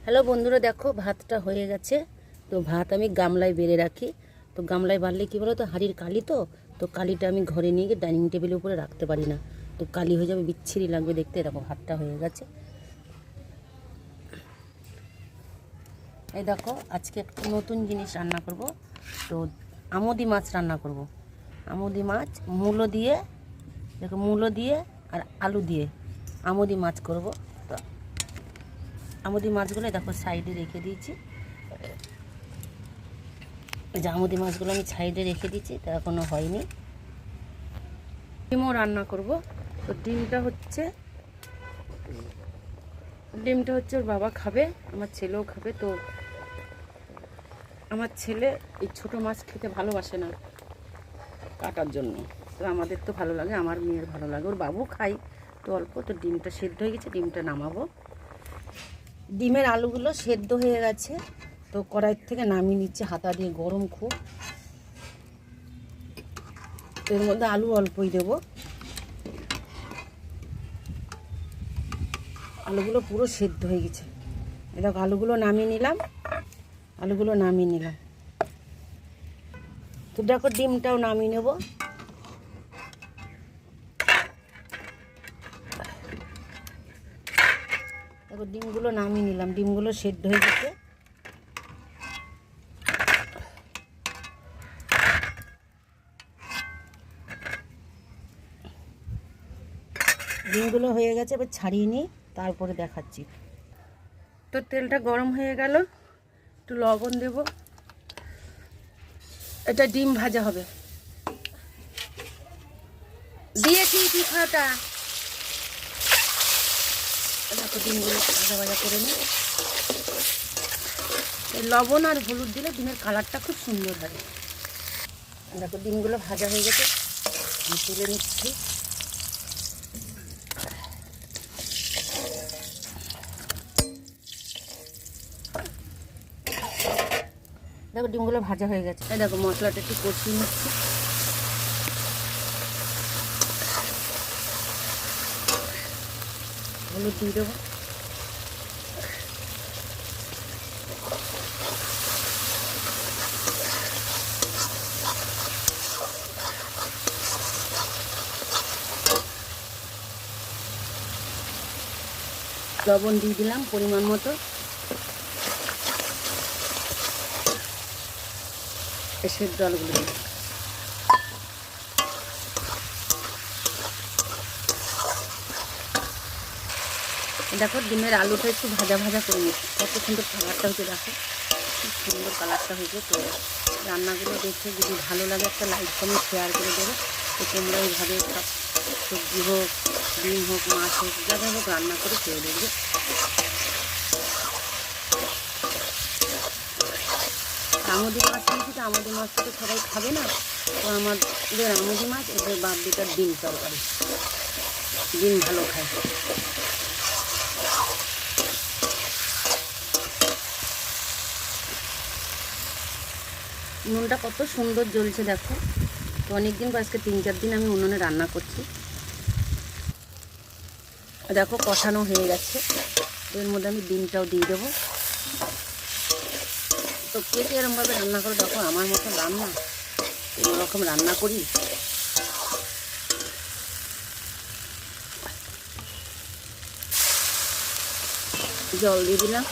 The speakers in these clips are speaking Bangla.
হ্যালো বন্ধুরা, দেখো ভাতটা হয়ে গেছে। তো ভাত আমি গামলায় বেড়ে রাখি। তো গামলায় বাড়লে কী বলো তো, হাঁড়ির কালি তো কালিটা আমি ঘরে নিয়ে গিয়ে ডাইনিং টেবিলের উপরে রাখতে পারি না, তো কালি হয়ে যাবে, বিচ্ছিরি লাগবে দেখতে। দেখো ভাতটা হয়ে গেছে। এই দেখো আজকে একটা নতুন জিনিস রান্না করব। তো আমুদি মাছ রান্না করব। আমুদি মাছ মূলো দিয়ে, দেখো মূলো দিয়ে আর আলু দিয়ে আমুদি মাছ করব। তো আমুদি মাছগুলো দেখো সাইডে রেখে দিয়েছি। যে আমুদি মাছগুলো আমি সাইডে রেখে দিচ্ছি, তা এখনও হয়নি। ডিমও রান্না করব। তো ডিমটা হচ্ছে ওর বাবা খাবে, আমার ছেলেও খাবে। তো আমার ছেলে এই ছোটো মাছ খেতে ভালোবাসে না কাটার জন্য, তো আমাদের তো ভালো লাগে, আমার মেয়ের ভালো লাগে, ওর বাবু খাই তো অল্প। তো ডিমটা সেদ্ধ হয়ে গেছে, ডিমটা নামাবো। ডিমের আলুগুলো সেদ্ধ হয়ে গেছে, তো কড়াই থেকে নামিয়ে নিচ্ছে, হাতা দিয়ে, গরম খুব। এর মধ্যে আলু অল্পই দেবো। আলুগুলো পুরো সেদ্ধ হয়ে গেছে। দেখো আলুগুলো নামিয়ে নিলাম। তো দেখো ডিমটাও নামিয়ে নেব। দেখো ডিমগুলো নামিয়ে নিলাম, ডিমগুলো সেদ্ধ হয়ে গেছে। ডিমগুলো হয়ে গেছে, এবার ছাড়িয়ে নিই, তারপরে দেখাচ্ছি। তো তেলটা গরম হয়ে গেল, একটু লবণ দেব। এটা ডিম ভাজা হবে। দিয়েছি পিঠাটা। দেখো ডিমগুলো ভাজা করে নিই। লবণ আর হলুদ দিলে ডিমের কালারটা খুব সুন্দর হয়। দেখো ডিমগুলো ভাজা হয়ে গেছে, আমি তুলে নিচ্ছি। দেখো ডিমগুলো ভাজা হয়ে গেছে। এই দেখো মশলাটা একটু কষিয়ে নিচ্ছি। হলুদ দিয়ে দেবো। লবণ দিয়ে দিলাম পরিমাণ মতো। সেদ্ধ আলুগুলো দিই। দেখো ডিমের আলুটা একটু ভাজা করে নিচ্ছি। কত সুন্দর কালারটা হয়েছে, দেখো খুব সুন্দর কালারটা হয়েছে। তো রান্নাগুলো দেখে যদি ভালো লাগে একটা লাইক কমেন্ট শেয়ার করে দেবে। তো তোমরা এইভাবে সব সবজি হোক, ডিম হোক, মাছ হোক, যাদের হোক রান্না করে খেয়ে দেখবে। আমুদি মাছ নিয়েছি, তো আমুদি মাছটা তো সবাই খাবে না, তো আমাদের আমুদি মাছ, এদের বাদ দুটার ডিম তরকারি, ডিম ভালো খায়। উনুনটা কত সুন্দর জ্বলছে দেখো। তো অনেকদিন পর, আজকে 3-4 দিন আমি উনুনে রান্না করছি। দেখো কষানো হয়ে গেছে, এর মধ্যে আমি ডিমটাও দিয়ে দেবো। তো কে কে এরমভাবে রান্না করে দেখো, আমার মতো রান্না কোনোরকম রান্না করি। জল দিয়ে দিলাম।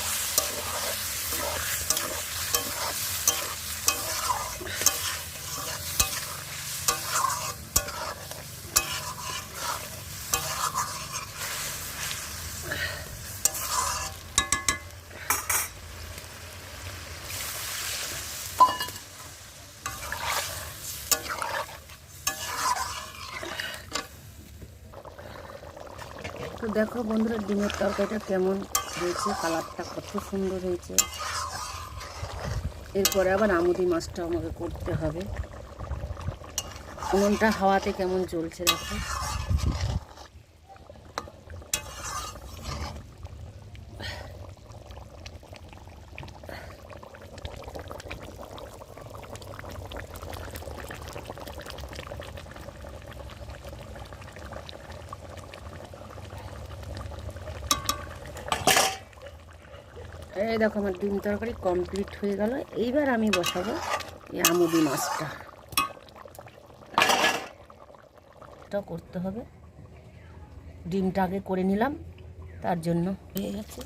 তো দেখো বন্ধুরা ডিমের তরকারিটা কেমন হয়েছে, কালারটা কত সুন্দর হয়েছে। এরপরে আবার আমুদি মাছটা আমাকে করতে হবে। উনুনটা হাওয়াতে কেমন জ্বলছে দেখো। এই দেখো আমার ডিম তরকারি কমপ্লিট হয়ে গেল। এইবার আমি বসাবো এই আমুদি মাছটা। এটা করতে হবে, ডিমটা আগে করে নিলাম, তার জন্য হয়ে গেছে।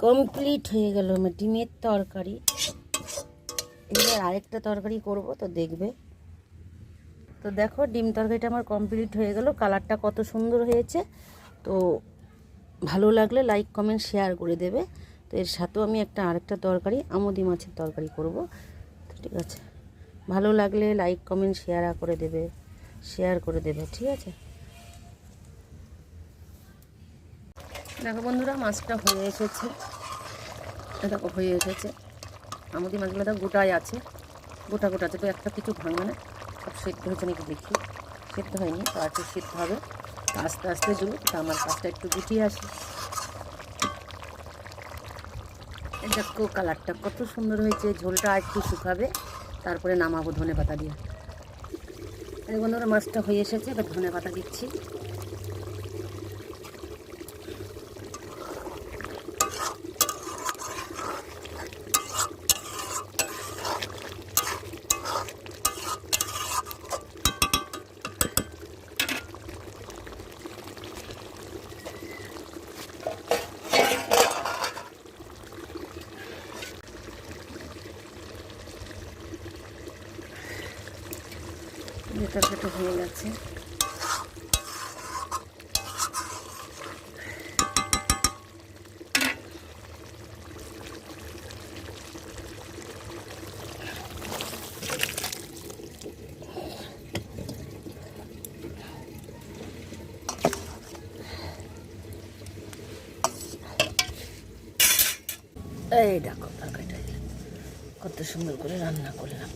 কমপ্লিট হয়ে গেল আমার ডিমের তরকারি। এবার আরেকটা তরকারি করব, তো দেখবে। তো দেখো ডিম তরকারিটা আমার কমপ্লিট হয়ে গেল। কালারটা কত সুন্দর হয়েছে। তো ভালো লাগলে লাইক কমেন্ট শেয়ার করে দেবে। তো এর সাথেও আমি আরেকটা তরকারি আমুদি মাছের তরকারি করব। তো ঠিক আছে, ভালো লাগলে লাইক কমেন্ট শেয়ার করে দেবে ঠিক আছে। দেখো বন্ধুরা মাছটা হয়ে এসেছে, দেখো হয়ে এসেছে। আমুদি মাছগুলো তো গোটাই আছে, গোটা আছে, তো একটা কিছু ভাঙবে না। সব সেদ্ধ হয়েছে নাকি দেখি। সেদ্ধ হয়নি, তো আর একটু সেদ্ধ হবে। আস্তে আস্তে দেবো, তো আমার কাজটা একটু গুটিয়ে আসি। দেখো কালারটা কত সুন্দর হয়েছে। ঝোলটা একটু শুকাবে, তারপরে নামাবো ধনেপাতা দিয়ে। এই বন্ধুরা মাছটা হয়ে এসেছে, এবার ধনেপাতা দিচ্ছি। তরকারিটা হয়ে গেছে। এই দেখো তরকারিটা কত সুন্দর করে রান্না করলাম।